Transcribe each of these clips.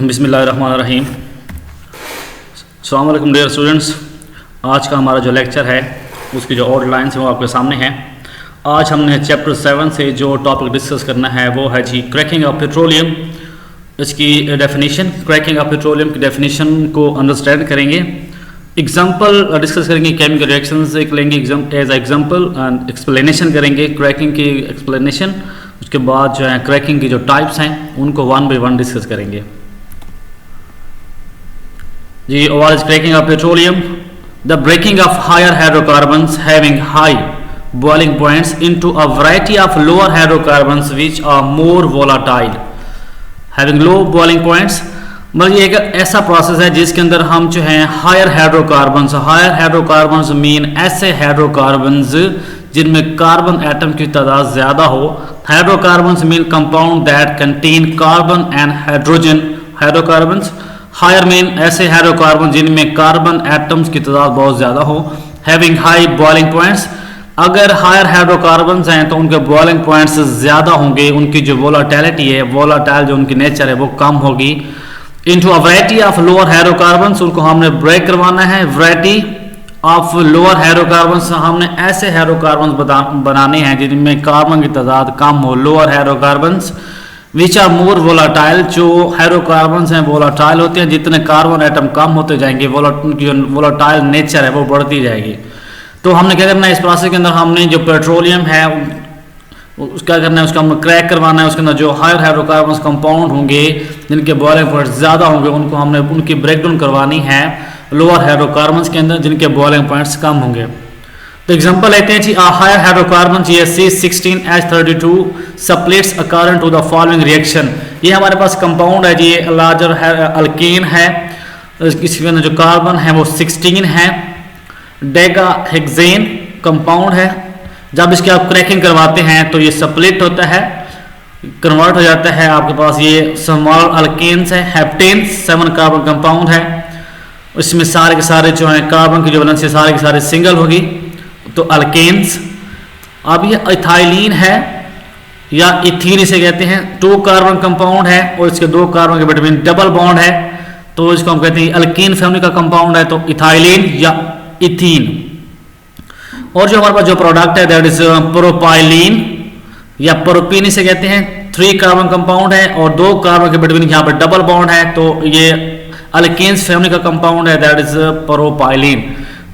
बिस्मिल्लाहिर्रहमानिर्रहीम। अस्सलाम वालेकुम डियर स्टूडेंट्स। आज का हमारा जो लेक्चर है उसकी जो आउटलाइंस है वो आपके सामने है। आज हमने चैप्टर 7 से जो टॉपिक डिस्कस करना है वो है जी क्रैकिंग ऑफ पेट्रोलियम। इसकी डेफिनेशन, क्रैकिंग ऑफ पेट्रोलियम की डेफिनेशन को अंडरस्टैंड करेंगे, एग्जांपल डिस्कस करेंगे, केमिकल रिएक्शंस एक लेंगे एज एग्जांपल एंड एक्सप्लेनेशन करेंगे क्रैकिंग की एक्सप्लेनेशन। उसके बाद जो है क्रैकिंग की जो टाइप्स हैं उनको वन बाय वन डिस्कस करेंगे जी। What is cracking of petroleum? The breaking of higher hydrocarbons having high boiling points into a variety of lower hydrocarbons which are more volatile having low boiling points. मतलब ये एक ऐसा process है जिसके अंदर हम जो है हायर हाइड्रोकार्बन्स मीन ऐसे हाइड्रोकार्बन्स जिनमें कार्बन एटम की तादाद ज्यादा हो। Hydrocarbons mean compound that contain carbon and hydrogen. Hydrocarbons higher mean ऐसे हाइड्रोकार्बन जिनमें कार्बन एटम्स की तादाद बहुत ज्यादा हो। हैविंग हाई बॉइलिंग पॉइंट्स, अगर हायर हाइड्रोकार्बन्स हैं तो उनके बॉइलिंग पॉइंट्स ज्यादा होंगे, उनकी जो वोलाटिलिटी है, वोलाटाइल जो उनकी नेचर है वो कम होगी। Into a variety of lower hydrocarbons, उनको हमने ब्रेक करवाना है। वैरायटी ऑफ लोअर हाइड्रोकार्बन्स, हमने ऐसे हाइड्रोकार्बन्स बनाने हैं जिनमें कार्बन की तादाद कम हो, lower hydrocarbons which are more volatile. जो हाइड्रोकार्बन्स हैं वोलाटाइल होते हैं, जितने कार्बन एटम कम होते जाएंगे उनकी जो वोलाटाइल नेचर है वो बढ़ती जाएगी। तो हमने क्या करना है इस प्रोसेस के अंदर, हमने जो पेट्रोलियम है उसका करना है, उसका हमने क्रैक करवाना है। उसके अंदर जो हायर हाइड्रोकार्बन्स कंपाउंड होंगे जिनके बॉइलिंग पॉइंट्स ज़्यादा होंगे उनको हमने उनकी ब्रेकडाउन करवानी है लोअर हाइड्रोकार्बन्स के अंदर जिनके बॉइलिंग पॉइंट्स कम होंगे। तो एग्जांपल लेते हैं जी, higher hydrocarbon C16H32 splits according to the following reaction. ये हमारे पास कंपाउंड है जी, लार्जर अल्केन है, इसके अंदर जो कार्बन है वो 16 है। डेकाहेक्सेन कंपाउंड है। जब इसके आप क्रैकिंग करवाते हैं तो ये सप्लिट होता है, कन्वर्ट हो जाता है। आपके पास ये स्मॉल अल्केन्स है, हेप्टेन्स 7 कार्बन कंपाउंड है। इसमें सारे के सारे जो है कार्बन की जो वैलेंसी सारे के सारे सिंगल होगी, तो अल्केन्स। अब ये इथाइलिन है या इथीन इसे कहते हैं, 2 कार्बन कंपाउंड है और इसके 2 कार्बन के बिटवीन डबल बॉन्ड है, तो इसको हम कहते हैं अल्केन फैमिली का कंपाउंड है, तो इथाइलिन या इथीन। और जो हमारे पास जो प्रोडक्ट है दैट इज प्रोपाइलिन या प्रोपीन इसे कहते हैं, 3 कार्बन कंपाउंड है और 2 कार्बन के बिटवीन यहाँ पर डबल बॉन्ड है, तो ये अल्केन्स फैमिली का कंपाउंड है दैट इज प्रोपाइलिन।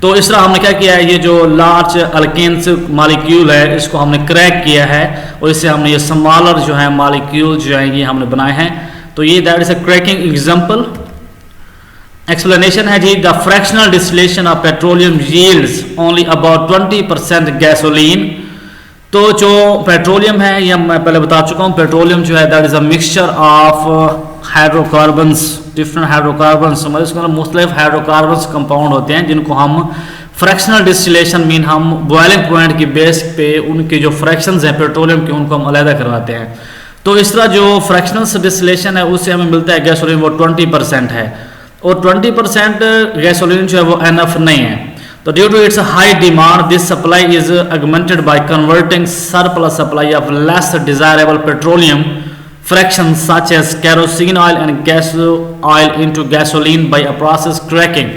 तो इस तरह हमने क्या किया है, ये जो लार्ज अल्केन्स मॉलिक्यूल है इसको हमने क्रैक किया है और इससे हमने ये स्मॉलर जो है मॉलिक्यूल जो है ये हमने बनाए हैं। तो ये that is a cracking example. Explanation है जी, the fractional distillation of petroleum yields only about 20% gasoline. तो जो पेट्रोलियम है ये मैं पहले बता चुका हूँ, पेट्रोलियम जो है that is a mixture of hydrocarbons, different hydrocarbons, मतलब इसके अंदर मुख्तलिफ हाइड्रोकार्बन्स कंपाउंड होते हैं जिनको हम फ्रैक्शनल डिस्टिलेशन मीन हम बॉइलिंग पॉइंट की बेस पे उनके जो फ्रैक्शंस हैं पेट्रोलियम के उनको हम अलहदा करवाते हैं। तो इस तरह जो फ्रैक्शनल डिस्टिलेशन है उससे हमें मिलता है गैसोलीन वो 20% है, और 20% गैसोलीन जो है वो एनफ नहीं है। तो due to it's high demand this supply is augmented by converting surplus supply of less desirable petroleum fractions such as kerosene oil and gas oil into gasoline by a process cracking।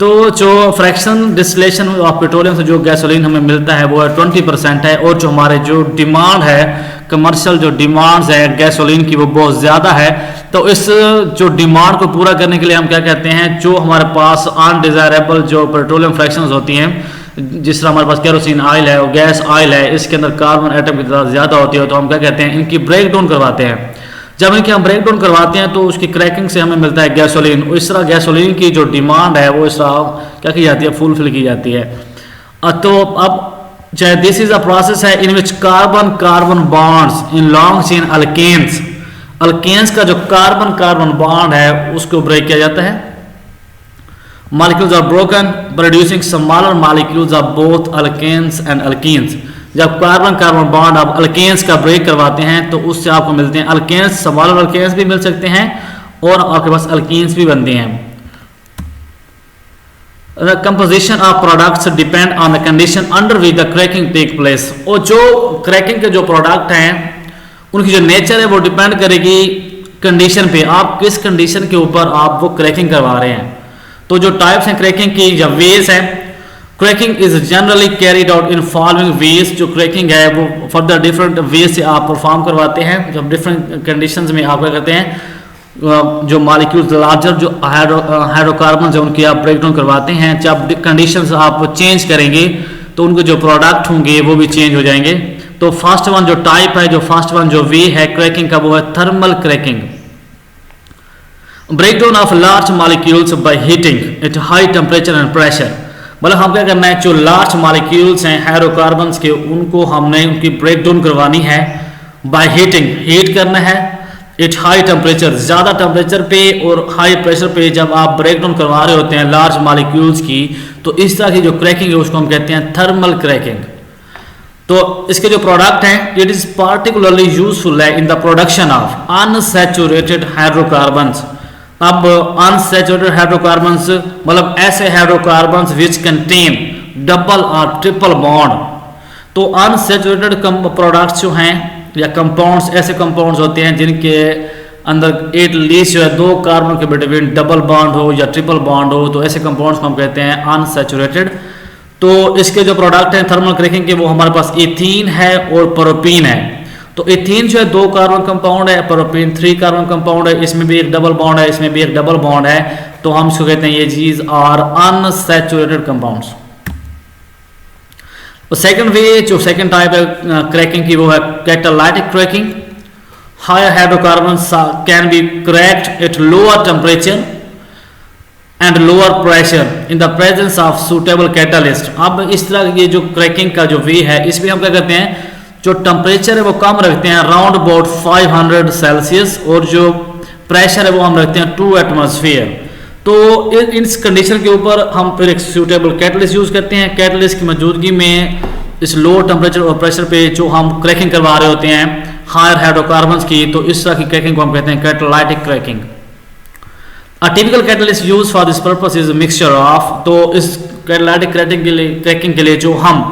तो जो fraction distillation of petroleum से जो gasoline हमें मिलता है वो 20% है, और जो हमारे जो डिमांड है कमर्शियल जो डिमांड्स है गैसोलीन की वो बहुत ज़्यादा है। तो इस जो डिमांड को पूरा करने के लिए हम क्या कहते हैं, जो हमारे पास अनडिजायरेबल जो पेट्रोलियम फ्रैक्शंस होती हैं, जिस तरह हमारे पास केरोसिन ऑयल है और गैस ऑयल है, इसके अंदर कार्बन एटम की तादाद ज़्यादा होती है, तो हम क्या कहते हैं इनकी ब्रेक डाउन करवाते हैं। जब इनकी हम ब्रेक डाउन करवाते हैं तो उसकी क्रैकिंग से हमें मिलता है गैसोलीन। इस तरह गैसोलीन की जो डिमांड है वो इस तरह क्या की जाती है, फुलफिल की जाती है। तो अब चाहे दिस इज अ प्रोसेस है in which carbon carbon bonds in long chain alkanes, alkanes का जो कार्बन कार्बन बॉन्ड है उसको ब्रेक किया जाता है। Molecules are broken producing smaller molecules of both alkanes and alkenes। जब कार्बन कार्बन बॉन्ड आप अल्केन्स का ब्रेक करवाते हैं तो उससे आपको मिलते हैं अल्केन्स, स्मॉलर अल्केन्स भी मिल सकते हैं और आपके पास अल्कीन्स भी बनते हैं। The composition of products depend on the condition under which the cracking take place। और जो क्रैकिंग के जो प्रोडक्ट हैं उनकी जो नेचर है वो डिपेंड करेगी कंडीशन पे, आप किस कंडीशन के ऊपर आप वो क्रैकिंग करवा रहे हैं। तो जो टाइप्स हैं क्रैकिंग की या वेज है, cracking is generally carried out in following veg. जो क्रैकिंग है वो फर्दर डिफरेंट वेज से आप परफॉर्म करवाते हैं। जब डिफरेंट कंडीशंस में आप क्या करते हैं, जो मॉलिक्यूल्स लार्जर जो हाइड्रोकार्बन है उनकी आप ब्रेक डाउन करवाते हैं। जब कंडीशंस आप चेंज करेंगे तो उनके जो प्रोडक्ट होंगे वो भी चेंज हो जाएंगे। तो फर्स्ट वन जो टाइप है, जो फर्स्ट वन जो वे है क्रैकिंग का, वो है thermal cracking. Breakdown of large molecules by heating at high temperature and pressure. मतलब हम क्या करना है, जो लार्ज मॉलिक्यूल्स हैं हाइड्रोकार्बन्स के, उनको हमने उनकी ब्रेकडाउन करवानी है बाय हीटिंग, हीट करना है इट हाई टेम्परेचर, ज़्यादा टेम्परेचर पे और हाई प्रेशर पे जब आप ब्रेकडाउन करवा रहे होते हैं लार्ज मॉलिक्यूल्स की, तो इस तरह की जो क्रैकिंग है उसको हम कहते हैं थर्मल क्रैकिंग। तो इसके जो प्रोडक्ट हैं, इट इज़ पार्टिकुलरली यूजफुल है in the production of unsaturated hydrocarbons. अब अनसैचुरेटेड हाइड्रोकार्बन्स मतलब ऐसे हाइड्रोकार्बन्स विच कंटेन डबल और ट्रिपल बॉन्ड। तो अनसैचुरेटेड प्रोडक्ट्स जो हैं या कंपाउंड्स, ऐसे कंपाउंड्स होते हैं जिनके अंदर एटलीस्ट जो है 2 कार्बन के बिटवीन डबल बॉन्ड हो या ट्रिपल बॉन्ड हो, तो ऐसे कंपाउंड्स को हम कहते हैं अनसैचुरेटेड। तो इसके जो प्रोडक्ट हैं थर्मल क्रैकिंग के, वो हमारे पास एथीन है और प्रोपीन है। तो एथीन जो है 2 कार्बन कंपाउंड है, प्रोपीन 3 कार्बन कंपाउंड है, इसमें भी एक डबल बॉन्ड है, इसमें भी एक डबल बॉन्ड है। तो हम इसको कहते हैं ये चीज are unsaturated compounds. Second way जो सेकेंड टाइप है क्रैकिंग की, वो है catalytic cracking. Higher hydrocarbons can be cracked at lower temperature and lower pressure in the presence of suitable catalyst. अब इस तरह ये जो क्रैकिंग का जो वे है, इसमें हम क्या करते हैं, जो टेम्परेचर है वो कम रखते हैं अराउंड अबाउट 500 सेल्सियस, और जो प्रेशर है वो हम रखते हैं 2 एटमॉस्फेयर। तो इस कंडीशन के ऊपर हम फिर एक सूटेबल कैटलिस्ट यूज करते हैं। कैटलिस्ट की मौजूदगी में इस लो टेम्परेचर और प्रेशर पे जो हम क्रैकिंग करवा रहे होते हैं हायर हाइड्रोकार्बन्स की, तो इस तरह की क्रैकिंग को हम कहते हैं catalytic cracking. A typical catalyst use for this purpose is mixture of. तो इस कैटालाइटिक क्रैकिंग के लिए जो हम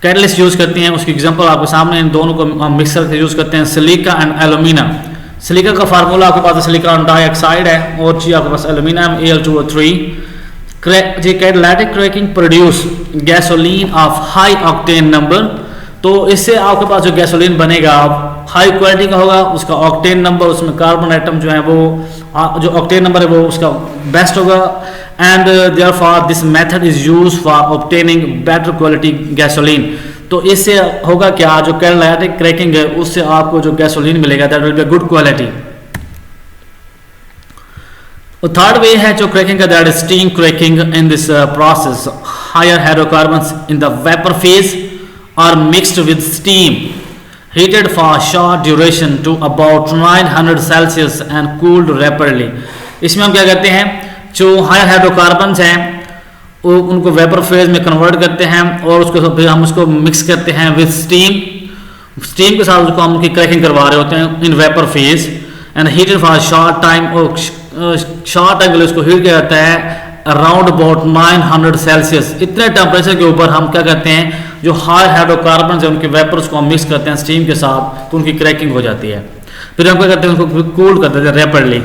कैटलिस्ट यूज करते हैं उसकी एग्जांपल आपके सामने, इन दोनों को हम मिक्सर से यूज करते हैं, सिलिका एंड एल्यूमिना। सिलिका का फार्मूला आपके पास सिलिकॉन डाइऑक्साइड है और जी आपके पास aluminium Al2O3। Catalytic cracking produce gasoline of high octane number. तो इससे आपके पास जो गैसोलीन बनेगा हाई क्वालिटी का होगा, उसका ऑक्टेन नंबर, उसमें कार्बन एटम जो है वो जो ऑक्टेन नंबर है वो उसका बेस्ट होगा। And therefore this method is used for obtaining better quality gasoline. तो इससे होगा क्या, जो कैटालाइटिक क्रैकिंग है उससे आपको जो गैसोलीन मिलेगा that will be good quality. Third way है जो क्रैकिंग का, that is steam cracking. In this process higher hydrocarbons in the vapour phase are mixed with steam heated for a short duration to about 900 Celsius and cooled rapidly। इसमें हम क्या करते हैं, जो higher hydrocarbons हैं वो उनको वेपर फेज में कन्वर्ट करते हैं और उसको फिर हम उसको मिक्स करते हैं विद स्टीम। स्टीम के साथ उसको हम उनकी क्रैकिंग करवा रहे होते हैं in vapour phase and heated for short time. और शॉर्ट टाइम के लिए उसको हीट किया जाता है अराउंड अबाउट 900 सेल्सियस। इतने टेम्परेचर के ऊपर हम क्या करते हैं, जो हाई हाइड्रोकार्बन है उनके वेपर्स को हम मिक्स करते हैं स्टीम के साथ, तो उनकी क्रैकिंग हो जाती है। फिर हम क्या करते हैं, उनको कूल कर देते हैं rapidly.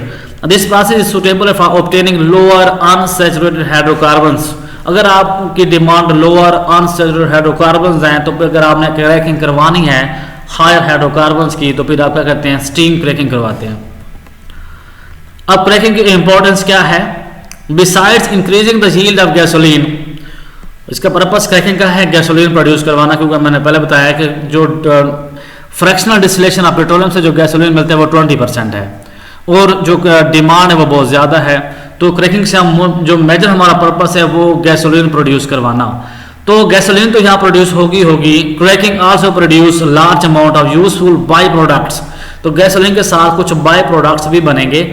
This process is suitable for obtaining lower unsaturated hydrocarbons. अगर आपकी डिमांड लोअर अनसैचुरेटेड हाइड्रोकार्बन्स हैं, तो अगर आपने क्रैकिंग करवानी है हायर हाइड्रोकार्बन्स की, तो फिर आप क्या करते हैं, स्टीम क्रैकिंग करवाते हैं। अब क्रैकिंग की इंपॉर्टेंस क्या है, besides increasing the yield of gasoline. इसका पर्पस क्रैकिंग का है गैसोलीन प्रोड्यूस करवाना, क्योंकि मैंने पहले बताया कि जो फ्रैक्शनल डिस्टिलेशन ऑफ पेट्रोलियम से जो गैसोलीन मिलता है वो 20% है और जो डिमांड है वो बहुत ज़्यादा है। तो क्रैकिंग से हम जो मेजर हमारा पर्पस है वो गैसोलीन प्रोड्यूस करवाना। तो गैसोलीन तो यहाँ प्रोड्यूस होगी। Cracking also produce large amount of useful by products. तो गैसोलीन के साथ कुछ बाई प्रोडक्ट्स भी बनेंगे,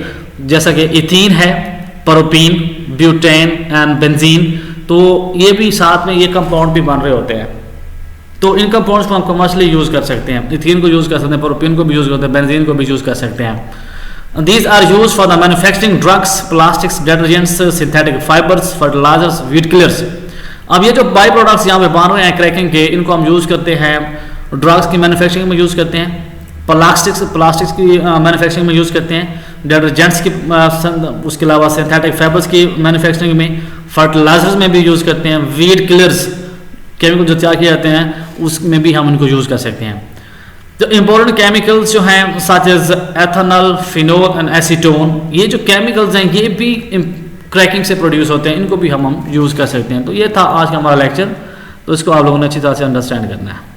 जैसा कि इथीन है, प्रोपीन, ब्यूटेन एंड बेंजीन। तो ये भी साथ में ये कंपाउंड भी बन रहे होते हैं। तो इन कंपाउंड्स को हम कमर्शियली यूज कर सकते हैं, इथीन को यूज कर सकते हैं, प्रोपीन को भी यूज करते हैं, बेंजीन को भी यूज कर सकते हैं। These are use for the manufacturing drugs, plastics, detergents, synthetic fibres, fertilizers, weed killers. अब ये जो बाई प्रोडक्ट्स यहाँ पे बन रहे हैं क्रैकिंग के, इनको हम यूज करते हैं ड्रग्स की मैन्युफैक्चरिंग में यूज करते हैं, प्लास्टिक्स की मैन्युफैक्चरिंग में यूज़ करते हैं, डिटर्जेंट्स की उसके अलावा सिंथेटिक फाइबर्स की मैन्युफैक्चरिंग में, फर्टिलाइजर्स में भी यूज़ करते हैं, वीड किलर्स केमिकल जो तैयार किए जाते हैं उसमें भी हम इनको यूज़ कर सकते हैं। तो इम्पोर्टेंट केमिकल्स जो हैं such as ethanol, phenol and acetone, ये जो केमिकल्स हैं ये भी क्रैकिंग से प्रोड्यूस होते हैं, इनको भी हम यूज़ कर सकते हैं। तो ये था आज का हमारा लेक्चर, तो इसको आप लोगों ने अच्छी तरह से अंडरस्टैंड करना है।